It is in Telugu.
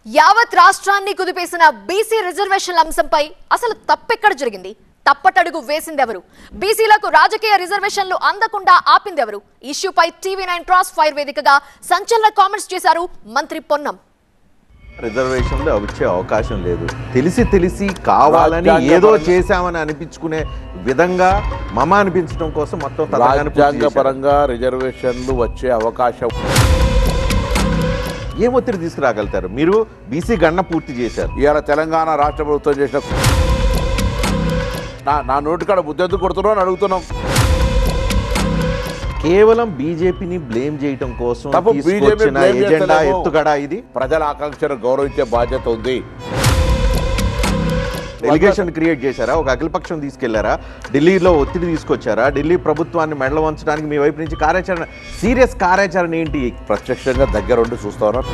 యావత్ రాష్ట్రాన్ని కుదిపేసిన బీసీ రిజర్వేషన్ల అంశంపై అసలు తప్పెక్కడ జరిగింది? తప్పటడుగు వేసిందెవరు? బీసీలకు రాజకీయ రిజర్వేషన్లు అందకుండా ఆపిందెవరు? ఇష్యూపై టీవీ9 క్రాస్ ఫైర్ వేదికగా సంచలన కామెంట్స్ చేశారు మంత్రి పొన్నం. రిజర్వేషన్లు వచ్చే అవకాశం లేదు, తెలిసి కావాలని ఏదో చేశామని అనిపించుకునే విధంగా మమ అనిపించడం కోసం మొత్తం రాజ్యాంగపరంగా రిజర్వేషన్లు వచ్చే అవకాశం ఏం ఒత్తిడి తీసుకురాగలుగుతారు? మీరు బీసీ గణన పూర్తి చేశారు. ఇవాళ తెలంగాణ రాష్ట్ర ప్రభుత్వం చేసిన నా నోటికాడ బుద్ధెందుకు కొడుతున్నావు అని అడుగుతున్నాం. కేవలం బీజేపీని బ్లేమ్ చేయటం కోసం ఎజెండా ఎత్తుగడ ఇది. ప్రజల ఆకాంక్షను గౌరవించే బాధ్యత ఉంది. డెలిగేషన్ క్రియేట్ చేశారా? ఒక అఖిలపక్షం తీసుకెళ్లారా? ఢిల్లీలో ఒత్తిడి తీసుకొచ్చారా? ఢిల్లీ ప్రభుత్వాన్ని మెడలు వంచడానికి మీ వైపు నుంచి కార్యాచరణ, సీరియస్ కార్యాచరణ ఏంటి? ప్రత్యక్షంగా దగ్గరుండి చూస్తా ఉన్నారు.